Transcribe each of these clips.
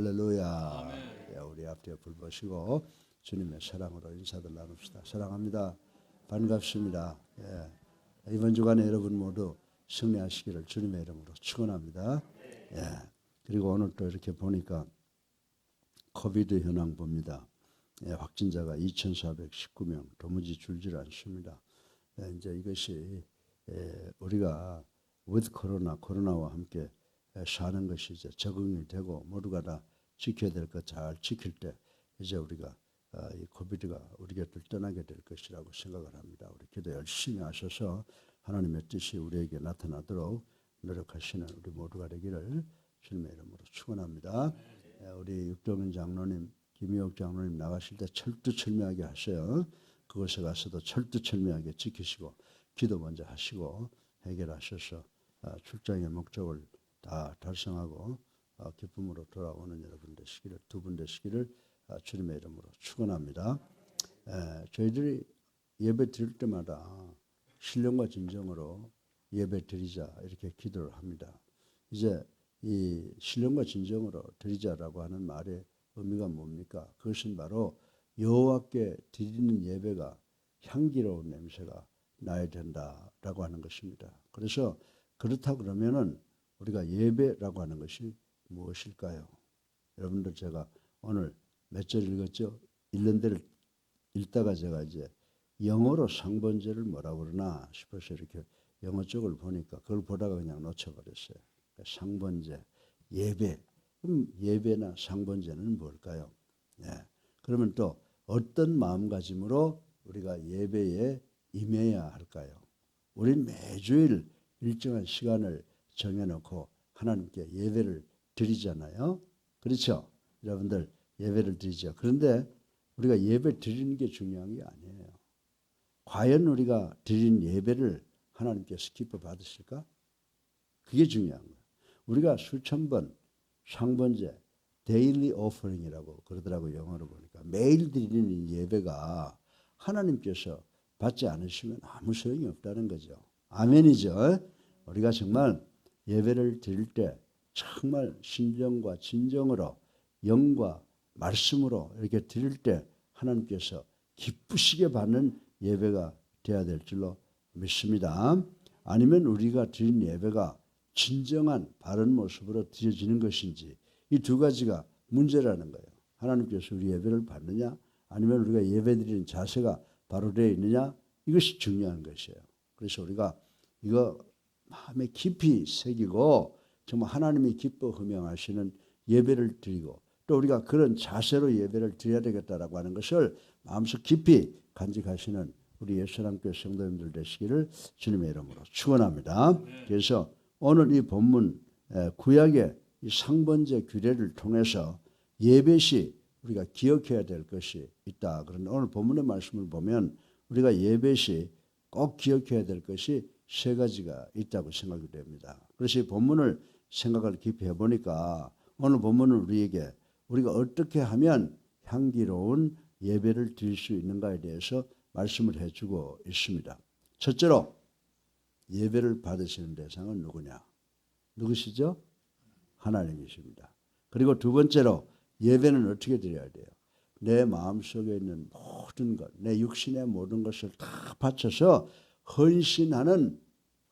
할렐루야. 예, 우리 앞뒤에 불 보시고 주님의 사랑으로 인사들 나눕시다. 사랑합니다. 반갑습니다. 예, 이번 주간에 여러분 모두 승리하시기를 주님의 이름으로 축원합니다. 예, 그리고 오늘 또 이렇게 보니까 코비드 현황 봅니다. 예, 확진자가 2,419명, 도무지 줄질 않습니다. 예, 이제 이것이 우리가 with 코로나와 함께 사는 것이 이제 적응이 되고 모두가 다 지켜야 될 것 잘 지킬 때 이제 우리가 이 코비드가 우리 곁을 떠나게 될 것이라고 생각을 합니다. 우리 기도 열심히 하셔서 하나님의 뜻이 우리에게 나타나도록 노력하시는 우리 모두가 되기를 주님의 이름으로 축원합니다. 우리 육정은 장로님, 김희옥 장로님 나가실 때 철두철미하게 하셔요. 그곳에 가서도 철두철미하게 지키시고 기도 먼저 하시고 해결하셔서 출장의 목적을 다 달성하고 기쁨으로 돌아오는 여러분 되시기를, 두 분 되시기를 주님의 이름으로 축원합니다. 저희들이 예배 드릴 때마다 신령과 진정으로 예배 드리자 이렇게 기도를 합니다. 이제 이 신령과 진정으로 드리자라고 하는 말의 의미가 뭡니까? 그것은 바로 여호와께 드리는 예배가 향기로운 냄새가 나야 된다라고 하는 것입니다. 그래서 그렇다 그러면은 우리가 예배라고 하는 것이 무엇일까요? 여러분들 제가 오늘 몇 절 읽었죠? 읽는 데를 읽다가 제가 이제 영어로 상번제를 뭐라고 그러나 싶어서 이렇게 영어 쪽을 보니까 그걸 보다가 그냥 놓쳐버렸어요. 상번제, 예배. 그럼 예배나 상번제는 뭘까요? 네. 그러면 또 어떤 마음가짐으로 우리가 예배에 임해야 할까요? 우리는 매주일 일정한 시간을 정해놓고 하나님께 예배를 드리잖아요. 그렇죠? 여러분들 예배를 드리죠. 그런데 우리가 예배 드리는 게 중요한 게 아니에요. 과연 우리가 드린 예배를 하나님께서 기뻐 받으실까? 그게 중요한 거예요. 우리가 수천 번 상번제, 데일리 오퍼링이라고 그러더라고요. 영어로 보니까. 매일 드리는 이 예배가 하나님께서 받지 않으시면 아무 소용이 없다는 거죠. 아멘이죠. 우리가 정말 예배를 드릴 때 정말 신정과 진정으로 영과 말씀으로 이렇게 드릴 때 하나님께서 기쁘시게 받는 예배가 되어야 될 줄로 믿습니다. 아니면 우리가 드린 예배가 진정한 바른 모습으로 드려지는 것인지 이 두 가지가 문제라는 거예요. 하나님께서 우리 예배를 받느냐 아니면 우리가 예배 드리는 자세가 바로 되어 있느냐 이것이 중요한 것이에요. 그래서 우리가 이거 마음에 깊이 새기고 정말 하나님이 기뻐 흠명하시는 예배를 드리고 또 우리가 그런 자세로 예배를 드려야 되겠다라고 하는 것을 마음속 깊이 간직하시는 우리 예수님교회 성도님들 되시기를 주님의 이름으로 축원합니다. 그래서 오늘 이 본문 구약의 이 상번제 규례를 통해서 예배 시 우리가 기억해야 될 것이 있다. 그런데 오늘 본문의 말씀을 보면 우리가 예배 시 꼭 기억해야 될 것이 세 가지가 있다고 생각이 됩니다. 그래서 이 본문을 생각을 깊이 해보니까 오늘 본문은 우리에게 우리가 어떻게 하면 향기로운 예배를 드릴 수 있는가에 대해서 말씀을 해주고 있습니다. 첫째로 예배를 받으시는 대상은 누구냐? 누구시죠? 하나님이십니다. 그리고 두 번째로 예배는 어떻게 드려야 돼요? 내 마음속에 있는 모든 것, 내 육신의 모든 것을 다 바쳐서 헌신하는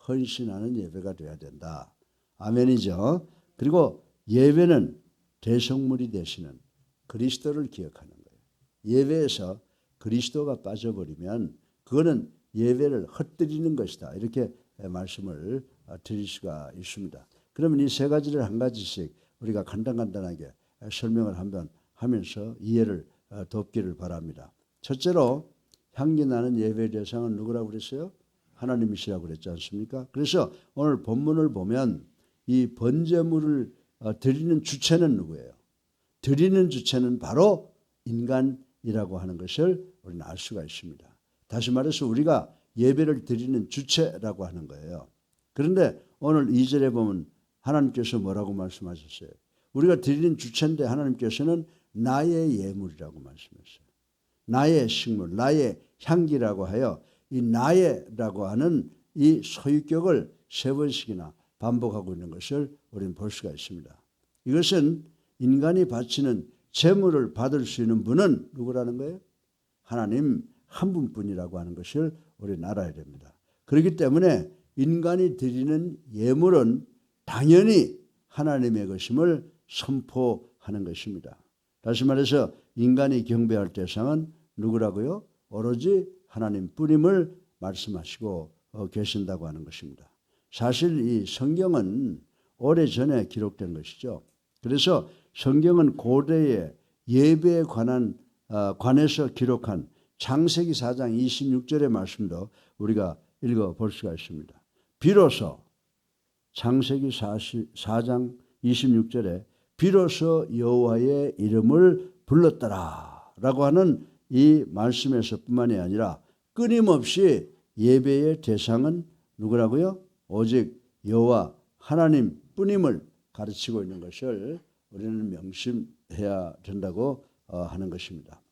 예배가 되어야 된다. 아멘이죠. 그리고 예배는 대성물이 되시는 그리스도를 기억하는 거예요. 예배에서 그리스도가 빠져버리면 그거는 예배를 헛되리는 것이다. 이렇게 말씀을 드릴 수가 있습니다. 그러면 이 세 가지를 한 가지씩 우리가 간단하게 설명을 한번 하면서 이해를 돕기를 바랍니다. 첫째로 향기 나는 예배의 대상은 누구라고 그랬어요? 하나님이시라고 그랬지 않습니까? 그래서 오늘 본문을 보면 이 번제물을 드리는 주체는 누구예요? 드리는 주체는 바로 인간이라고 하는 것을 우리는 알 수가 있습니다. 다시 말해서 우리가 예배를 드리는 주체라고 하는 거예요. 그런데 오늘 2절에 보면 하나님께서 뭐라고 말씀하셨어요? 우리가 드리는 주체인데 하나님께서는 나의 예물이라고 말씀했어요. 나의 식물, 나의 향기라고 하여 이 나의라고 하는 이 소유격을 세 번씩이나 반복하고 있는 것을 우리는 볼 수가 있습니다. 이것은 인간이 바치는 제물을 받을 수 있는 분은 누구라는 거예요? 하나님 한 분뿐이라고 하는 것을 우리는 알아야 됩니다. 그렇기 때문에 인간이 드리는 예물은 당연히 하나님의 것임을 선포하는 것입니다. 다시 말해서 인간이 경배할 대상은 누구라고요? 오로지 하나님 뿐임을 말씀하시고 계신다고 하는 것입니다. 사실 이 성경은 오래전에 기록된 것이죠. 그래서 성경은 고대의 예배에 관해서 기록한 창세기 4장 26절의 말씀도 우리가 읽어볼 수가 있습니다. 비로소 창세기 4장 26절에 비로소 여호와의 이름을 불렀더라 라고 하는 이 말씀에서 뿐만이 아니라 끊임없이 예배의 대상은 누구라고요? 오직 여호와 하나님 뿐임을 가르치고 있는 것을 우리는 명심해야 된다고 하는 것입니다.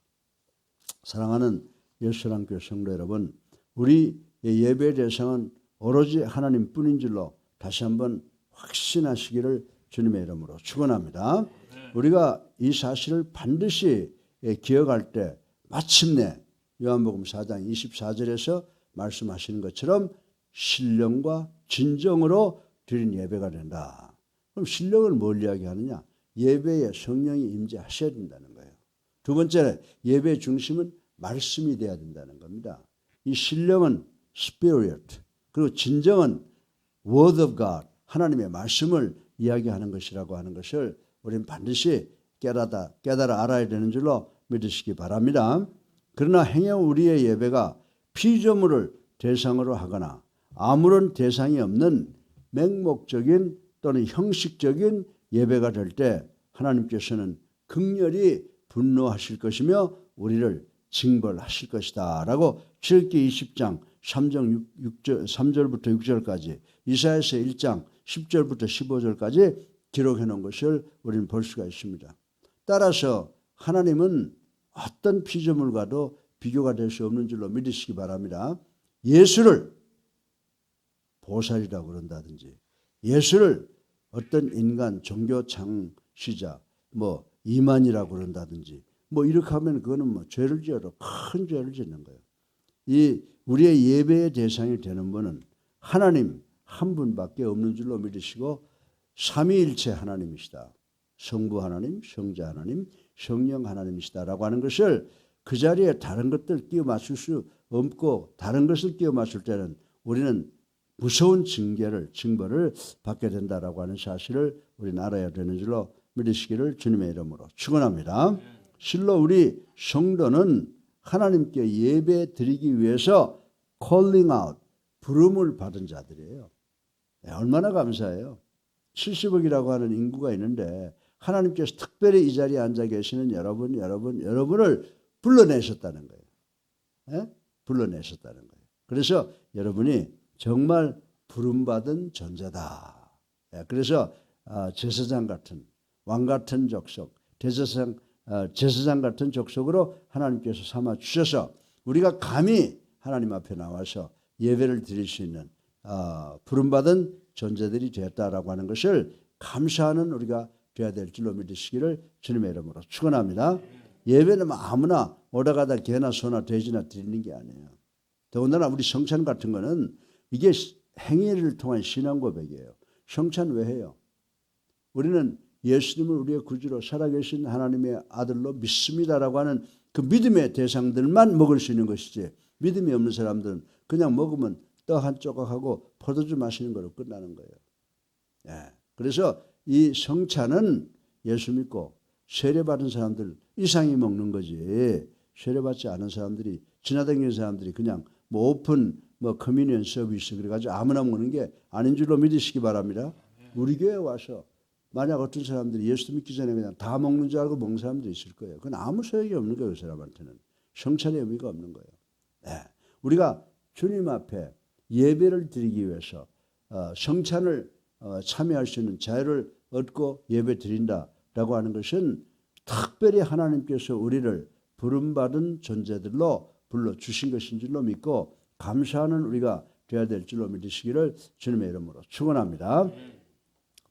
사랑하는 예수랑교회 성도 여러분, 우리 예배의 대상은 오로지 하나님 뿐인 줄로 다시 한번 확신하시기를 주님의 이름으로 축원합니다. 우리가 이 사실을 반드시 기억할 때 마침내 요한복음 4장 24절에서 말씀하시는 것처럼 신령과 진정으로 드린 예배가 된다. 그럼 신령을 뭘 이야기하느냐? 예배에 성령이 임재하셔야 된다는 거예요. 두 번째는 예배의 중심은 말씀이 돼야 된다는 겁니다. 이 신령은 Spirit, 그리고 진정은 Word of God, 하나님의 말씀을 이야기하는 것이라고 하는 것을 우리는 반드시 깨달아 알아야 되는 줄로 믿으시기 바랍니다. 그러나 행여 우리의 예배가 피조물을 대상으로 하거나 아무런 대상이 없는 맹목적인 또는 형식적인 예배가 될 때 하나님께서는 극렬히 분노하실 것이며 우리를 징벌하실 것이다 라고 출애굽기 20장 3절부터 6절까지 이사야서 1장 10절부터 15절까지 기록해 놓은 것을 우리는 볼 수가 있습니다. 따라서 하나님은 어떤 피조물과도 비교가 될 수 없는 줄로 믿으시기 바랍니다. 예수를 보살이라고 그런다든지 예수를 어떤 인간 종교 창시자 이만이라고 그런다든지 이렇게 하면 그거는 죄를 지어도 큰 죄를 짓는 거예요. 이 우리의 예배의 대상이 되는 분은 하나님 한 분밖에 없는 줄로 믿으시고 삼위일체 하나님이시다. 성부 하나님, 성자 하나님, 성령 하나님이시다라고 하는 것을 그 자리에 다른 것들 끼워 맞출 수 없고 다른 것을 끼워 맞출 때는 우리는 무서운 징벌을 받게 된다라고 하는 사실을 우리는 알아야 되는 줄로 믿으시기를 주님의 이름으로 축원합니다. 실로 우리 성도는 하나님께 예배 드리기 위해서 calling out, 부름을 받은 자들이에요. 얼마나 감사해요. 70억이라고 하는 인구가 있는데 하나님께서 특별히 이 자리에 앉아 계시는 여러분을 불러내셨다는 거예요. 불러내셨다는 거예요. 그래서 여러분이 정말 부름받은 존재다. 그래서 제사장 같은 왕 같은 족속, 제사장 같은 족속으로 하나님께서 삼아 주셔서 우리가 감히 하나님 앞에 나와서 예배를 드릴 수 있는 부름받은 존재들이 되었다라고 하는 것을 감사하는 우리가 되어야 될 줄로 믿으시기를 주님의 이름으로 축원합니다. 예배는 아무나 오다가다 개나 소나 돼지나 드리는 게 아니에요. 더군다나 우리 성찬 같은 거는 이게 행위를 통한 신앙 고백이에요. 성찬 왜 해요? 우리는 예수님을 우리의 구주로 살아계신 하나님의 아들로 믿습니다라고 하는 그 믿음의 대상들만 먹을 수 있는 것이지 믿음이 없는 사람들은 그냥 먹으면 떡 한 조각하고 포도주 마시는 거로 끝나는 거예요. 그래서 이 성찬은 예수 믿고 세례받은 사람들 이상이 먹는 거지 세례받지 않은 사람들이 지나다니는 사람들이 그냥 오픈 커뮤니언 서비스 그래가지고 아무나 먹는 게 아닌 줄로 믿으시기 바랍니다. 우리 교회에 와서 만약 어떤 사람들이 예수 믿기 전에 그냥 다 먹는 줄 알고 먹는 사람들이 있을 거예요. 그건 아무 소용이 없는 거예요. 그 사람한테는. 성찬의 의미가 없는 거예요. 우리가 주님 앞에 예배를 드리기 위해서 성찬을 참여할 수 있는 자유를 얻고 예배 드린다라고 하는 것은 특별히 하나님께서 우리를 부름받은 존재들로 불러주신 것인 줄로 믿고 감사하는 우리가 되어야 될 줄로 믿으시기를 주님의 이름으로 축원합니다.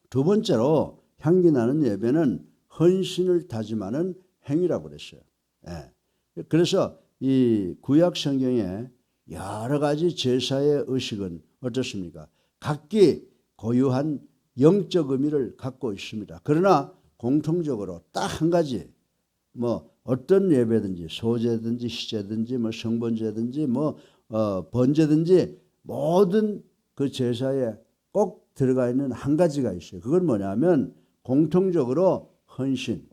두 번째로 향기 나는 예배는 헌신을 다짐하는 행위라고 그랬어요. 예. 그래서 이 구약 성경에 여러 가지 제사의 의식은 어떻습니까? 각기 고유한 영적 의미를 갖고 있습니다. 그러나 공통적으로 딱 한 가지, 뭐 어떤 예배든지 소제든지 시제든지 뭐 성번제든지 뭐 번제든지 모든 그 제사에 꼭 들어가 있는 한 가지가 있어요. 그건 뭐냐면 공통적으로 헌신,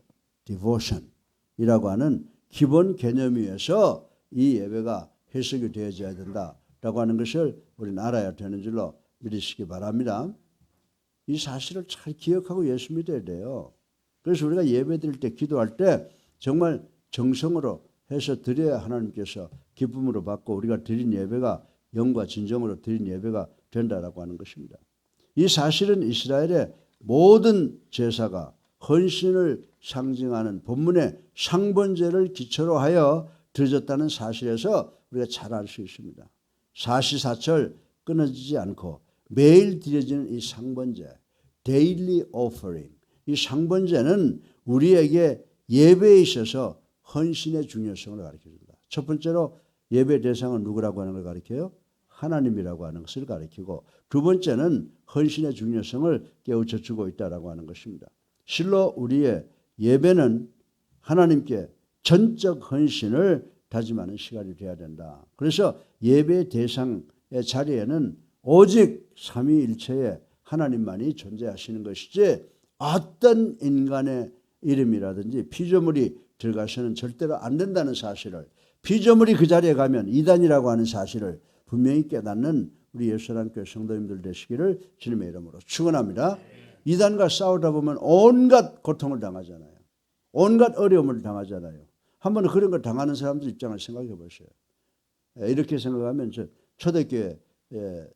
devotion이라고 하는 기본 개념 위에서 이 예배가 해석이 되어져야 된다라고 하는 것을 우리는 알아야 되는 줄로 믿으시기 바랍니다. 이 사실을 잘 기억하고 예수 믿어야 돼요. 그래서 우리가 예배 드릴 때 기도할 때 정말 정성으로 해서 드려야 하나님께서 기쁨으로 받고 우리가 드린 예배가 영과 진정으로 드린 예배가 된다라고 하는 것입니다. 이 사실은 이스라엘의 모든 제사가 헌신을 상징하는 본문의 상번제를 기초로 하여 드려졌다는 사실에서 우리가 잘 알 수 있습니다. 사시사철 끊어지지 않고 매일 드려지는 이 상번제, daily offering, 이 상번제는 우리에게 예배에 있어서 헌신의 중요성을 가르쳐줍니다. 첫 번째로 예배 대상은 누구라고 하는 걸 가르쳐요? 하나님이라고 하는 것을 가르치고, 두 번째는 헌신의 중요성을 깨우쳐주고 있다라고 하는 것입니다. 실로 우리의 예배는 하나님께 전적 헌신을 다짐하는 시간이 되어야 된다. 그래서 예배 대상의 자리에는 오직 삼위일체의 하나님만이 존재하시는 것이지 어떤 인간의 이름이라든지 피조물이 들어가서는 절대로 안 된다는 사실을, 피조물이 그 자리에 가면 이단이라고 하는 사실을 분명히 깨닫는 우리 예수사랑교회 성도님들 되시기를 주님의 이름으로 축원합니다. 이단과 싸우다 보면 온갖 고통을 당하잖아요. 온갖 어려움을 당하잖아요. 한번 그런 걸 당하는 사람들 입장을 생각해 보세요. 이렇게 생각하면 초대교회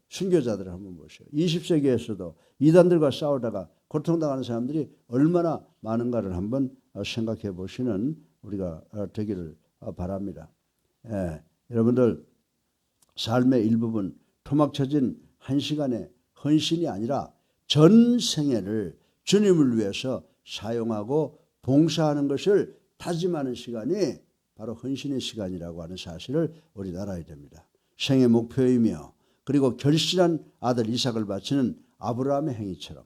순교자들을 한번 보세요. 20세기에서도 이단들과 싸우다가 고통당하는 사람들이 얼마나 많은가를 한번 생각해 보시는 우리가 되기를 바랍니다. 여러분들 삶의 일부분 토막쳐진 한 시간의 헌신이 아니라 전 생애를 주님을 위해서 사용하고 봉사하는 것을 다짐하는 시간이 바로 헌신의 시간이라고 하는 사실을 우리는 알아야 됩니다. 생애 목표이며 그리고 결실한 아들 이삭을 바치는 아브라함의 행위처럼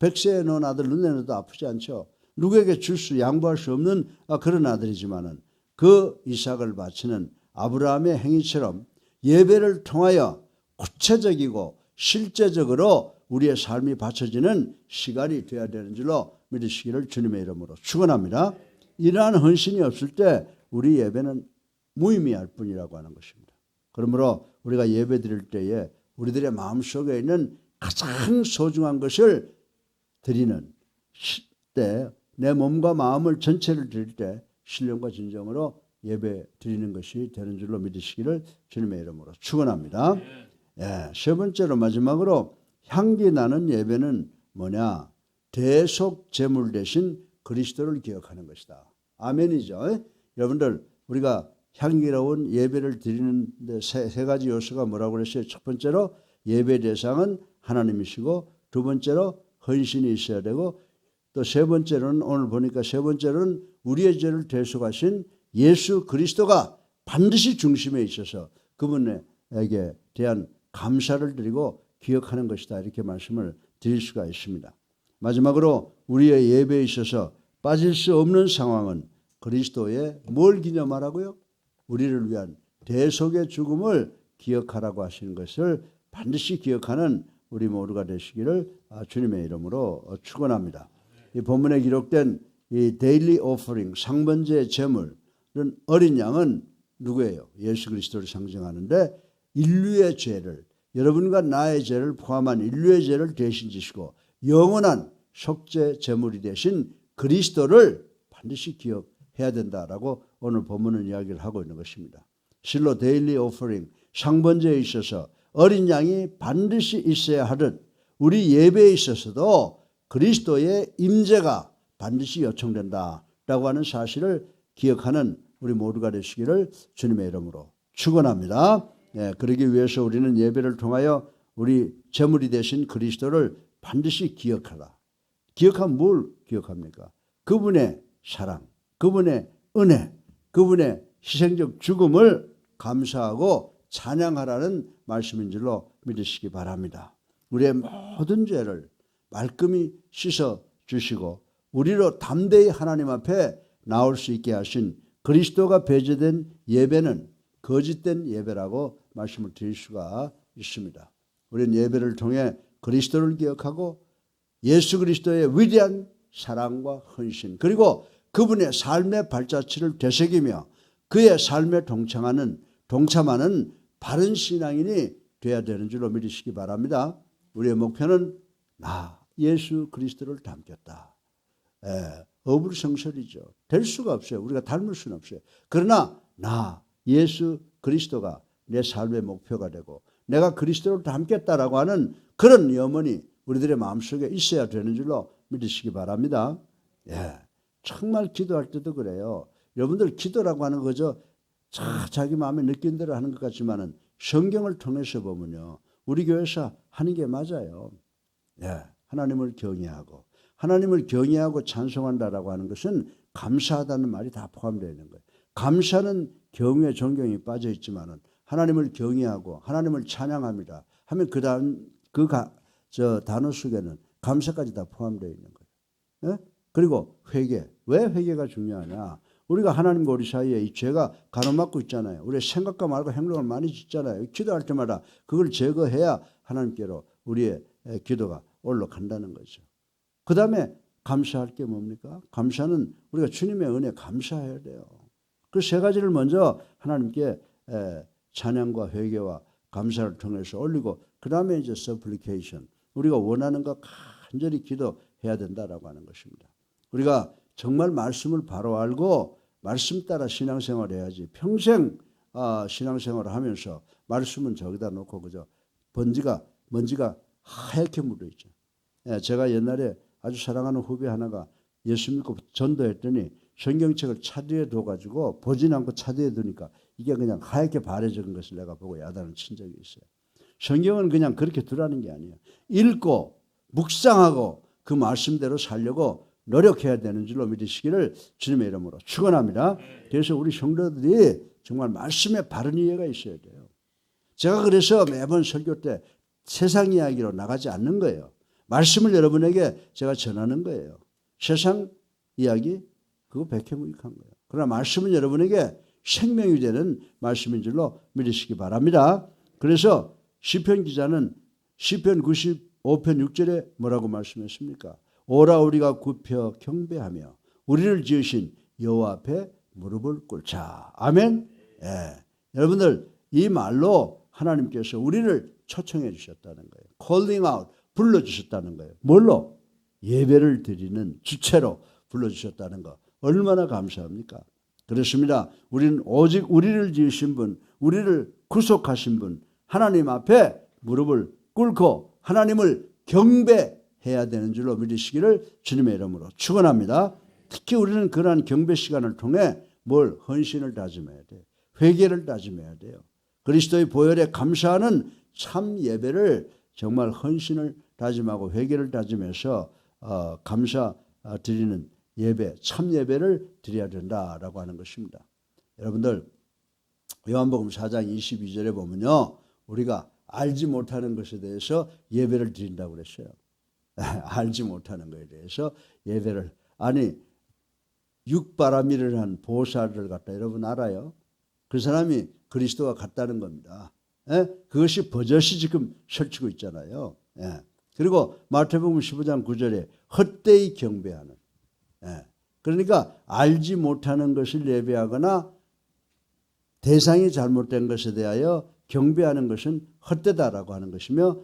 100세에 넣은 아들 눈에 넣어도 아프지 않죠. 누구에게 양보할 수 없는 그런 아들이지만은 그 이삭을 바치는 아브라함의 행위처럼 예배를 통하여 구체적이고 실제적으로 우리의 삶이 바쳐지는 시간이 되어야 되는 줄로 믿으시기를 주님의 이름으로 축원합니다. 이러한 헌신이 없을 때 우리 예배는 무의미할 뿐이라고 하는 것입니다. 그러므로 우리가 예배 드릴 때에 우리들의 마음속에 있는 가장 소중한 것을 드리는 때, 내 몸과 마음을 전체를 드릴 때 신령과 진정으로 예배 드리는 것이 되는 줄로 믿으시기를 주님의 이름으로 축원합니다. 세 번째로 마지막으로 향기 나는 예배는 뭐냐? 대속 제물 대신 그리스도를 기억하는 것이다. 아멘이죠. 여러분들 우리가 향기로운 예배를 드리는데 세 가지 요소가 뭐라고 그랬어요? 첫 번째로 예배 대상은 하나님이시고, 두 번째로 헌신이 있어야 되고, 또 세 번째로는 오늘 보니까 세 번째로는 우리의 죄를 대속하신 예수 그리스도가 반드시 중심에 있어서 그분에게 대한 감사를 드리고 기억하는 것이다. 이렇게 말씀을 드릴 수가 있습니다. 마지막으로 우리의 예배에 있어서 빠질 수 없는 상황은 그리스도의 뭘 기념하라고요? 우리를 위한 대속의 죽음을 기억하라고 하시는 것을 반드시 기억하는 우리 모두가 되시기를 주님의 이름으로 축원합니다. 이 본문에 기록된 이 데일리 오퍼링 상번제 제물은 어린 양은 누구예요? 예수 그리스도를 상징하는데 인류의 죄를, 여러분과 나의 죄를 포함한 인류의 죄를 대신 지시고 영원한 속죄 제물이 되신 그리스도를 반드시 기억해야 된다라고 오늘 본문은 이야기를 하고 있는 것입니다. 실로 데일리 오퍼링 상번제에 있어서 어린 양이 반드시 있어야 하듯 우리 예배에 있어서도 그리스도의 임재가 반드시 요청된다라고 하는 사실을 기억하는 우리 모두가 되시기를 주님의 이름으로 축원합니다. 그러기 위해서 우리는 예배를 통하여 우리 제물이 되신 그리스도를 반드시 기억하라. 기억하면 뭘 기억합니까? 그분의 사랑, 그분의 은혜, 그분의 희생적 죽음을 감사하고 찬양하라는 말씀인 줄로 믿으시기 바랍니다. 우리의 모든 죄를 말끔히 씻어 주시고 우리로 담대히 하나님 앞에 나올 수 있게 하신 그리스도가 배제된 예배는 거짓된 예배라고 말씀을 드릴 수가 있습니다. 우리는 예배를 통해 그리스도를 기억하고 예수 그리스도의 위대한 사랑과 헌신 그리고 그분의 삶의 발자취를 되새기며 그의 삶에 동참하는 바른 신앙인이 되어야 되는 줄로 믿으시기 바랍니다. 우리의 목표는 나 예수 그리스도를 닮겠다. 어불성설이죠. 될 수가 없어요. 우리가 닮을 수는 없어요. 그러나 나 예수 그리스도가 내 삶의 목표가 되고 내가 그리스도를 닮겠다라고 하는 그런 염원이 우리들의 마음속에 있어야 되는 줄로 믿으시기 바랍니다. 정말 기도할 때도 그래요. 여러분들 기도라고 하는 거죠. 자기 마음에 느낀 대로 하는 것 같지만은 성경을 통해서 보면요. 우리 교회에서 하는 게 맞아요. 하나님을 경외하고 찬송한다라고 하는 것은 감사하다는 말이 다 포함되어 있는 거예요. 감사는 경외, 존경이 빠져 있지만은 하나님을 경외하고 하나님을 찬양합니다 하면 저 단어 속에는 감사까지 다 포함되어 있는 거예요. 그리고 회개. 왜 회개가 중요하냐? 우리가 하나님과 우리 사이에 이 죄가 가로막고 있잖아요. 우리의 생각과 말과 행동을 많이 짓잖아요. 기도할 때마다 그걸 제거해야 하나님께로 우리의 기도가 올라간다는 거죠. 그 다음에 감사할 게 뭡니까? 감사는 우리가 주님의 은혜 감사해야 돼요. 그 세 가지를 먼저 하나님께 찬양과 회개와 감사를 통해서 올리고 그 다음에 이제 supplication 우리가 원하는 거 간절히 기도해야 된다라고 하는 것입니다. 우리가 정말 말씀을 바로 알고 말씀 따라 신앙생활을 해야지 평생 신앙생활을 하면서 말씀은 저기다 놓고 그저 먼지가 하얗게 묻어있죠. 제가 옛날에 아주 사랑하는 후배 하나가 예수 믿고 전도했더니 성경책을 차 뒤에 둬가지고 보진 않고 차 뒤에 두니까 이게 그냥 하얗게 바래진 것을 내가 보고 야단을 친 적이 있어요. 성경은 그냥 그렇게 두라는 게 아니에요. 읽고 묵상하고 그 말씀대로 살려고 노력해야 되는 줄로 믿으시기를 주님의 이름으로 축원합니다. 그래서 우리 성도들이 정말 말씀에 바른 이해가 있어야 돼요. 제가 그래서 매번 설교 때 세상 이야기로 나가지 않는 거예요. 말씀을 여러분에게 제가 전하는 거예요. 세상 이야기 그거 백해무익한 거예요. 그러나 말씀은 여러분에게 생명이 되는 말씀인 줄로 믿으시기 바랍니다. 그래서 시편 기자는 시편 95편 6절에 뭐라고 말씀했습니까? 오라 우리가 굽혀 경배하며 우리를 지으신 여호와 앞에 무릎을 꿇자. 아멘. 여러분들 이 말로 하나님께서 우리를 초청해 주셨다는 거예요. calling out 불러주셨다는 거예요. 뭘로? 예배를 드리는 주체로 불러주셨다는 거. 얼마나 감사합니까? 그렇습니다. 우리는 오직 우리를 지으신 분, 우리를 구속하신 분, 하나님 앞에 무릎을 꿇고 하나님을 경배해야 되는 줄로 믿으시기를 주님의 이름으로 축원합니다. 특히 우리는 그러한 경배 시간을 통해 뭘 헌신을 다짐해야 돼요. 회개를 다짐해야 돼요. 그리스도의 보혈에 감사하는 참 예배를 정말 헌신을 다짐하고 회개를 다짐해서 감사 드리는 예배, 참 예배를 드려야 된다라고 하는 것입니다. 여러분들 요한복음 4장 22절에 보면요. 우리가 알지 못하는 것에 대해서 예배를 드린다고 그랬어요. 알지 못하는 것에 대해서 예배를. 아니 육바라밀을 한 보살을 갖다 여러분 알아요? 그 사람이 그리스도와 같다는 겁니다. 그것이 버젓이 지금 설치고 있잖아요. 그리고 마태복음 15장 9절에 헛되이 경배하는. 그러니까 알지 못하는 것을 예배하거나 대상이 잘못된 것에 대하여 경배하는 것은 헛되다라고 하는 것이며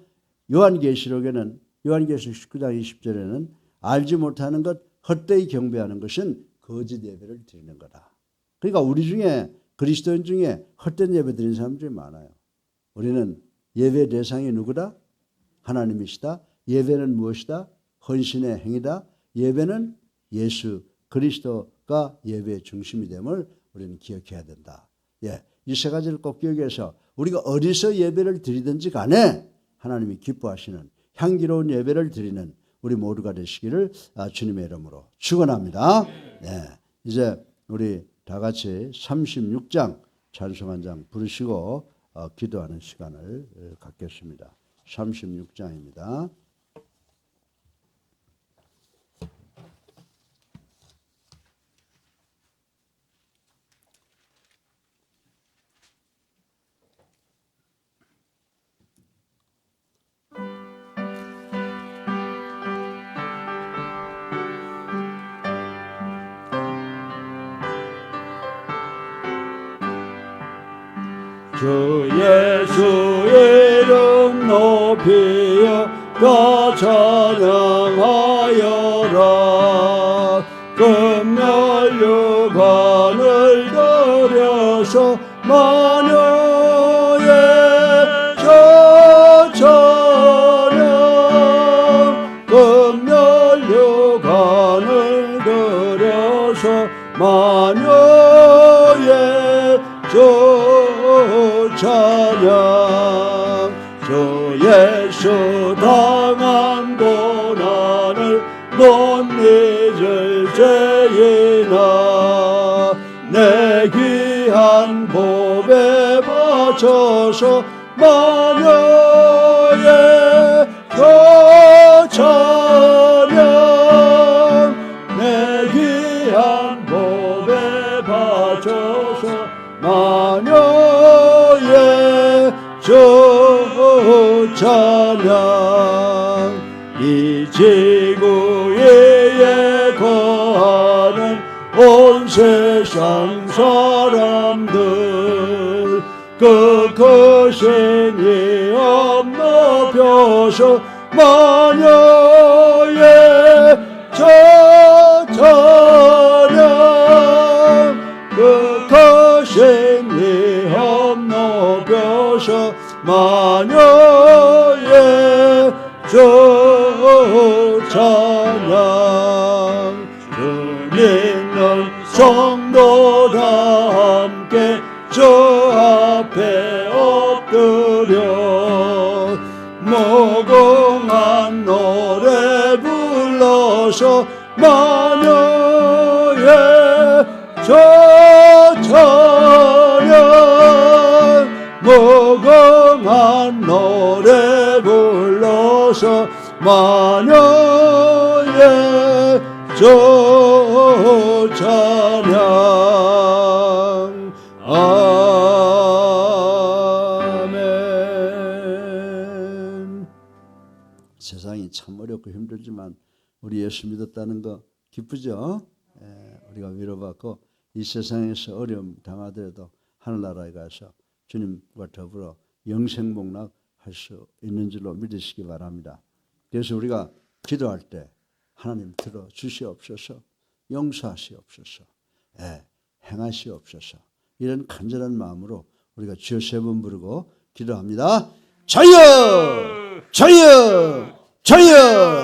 요한계시록에는 요한계시록 19장 20절에는 알지 못하는 것 헛되이 경배하는 것은 거짓 예배를 드리는 거다. 그러니까 우리 중에 그리스도인 중에 헛된 예배 드리는 사람들이 많아요. 우리는 예배 대상이 누구다? 하나님이시다. 예배는 무엇이다? 헌신의 행위다. 예배는 예수 그리스도가 예배의 중심이 됨을 우리는 기억해야 된다. 이 세 가지를 꼭 기억해서 우리가 어디서 예배를 드리든지 간에 하나님이 기뻐하시는 향기로운 예배를 드리는 우리 모두가 되시기를 주님의 이름으로 축원합니다. 네, 이제 우리 다 같이 36장 찬송 한 장 부르시고 기도하는 시간을 갖겠습니다. 36장입니다. 주 예수의 이름 높이여 다 찬양하여라. 금열 유관을 들여서 마녀의 저 찬양. 금열 유관을 들여서 마녀의 저 찬양. 주 예수 당한 고난을 못 잊을 죄이나 내 귀한 법에 바쳐서 마녀의 저 찬양. 내 귀한 법에 바쳐서 마녀의 저 찬양. 이 지구에 거하는 온 세상 사람들 그 크신 이름 높여서 마녀의 저 찬양. 그 크신 이름 높여서 마녀의 저 찬양. 주 믿는 성도 다 함께 저 앞에 엎드려 무궁한 노래 불러서 마녀의 저 찬양. 무궁한 노래 불러서 마녀의 저 찬양. 아멘. 세상이 참 어렵고 힘들지만 우리 예수 믿었다는 거 기쁘죠? 우리가 위로받고 이 세상에서 어려움 당하더라도 하늘나라에 가서 주님과 더불어 영생복락할 수 있는 줄로 믿으시기 바랍니다. 그래서 우리가 기도할 때 하나님 들어주시옵소서, 용서하시옵소서, 행하시옵소서, 이런 간절한 마음으로 우리가 주여 3번 부르고 기도합니다. 저여! 저여! 저여!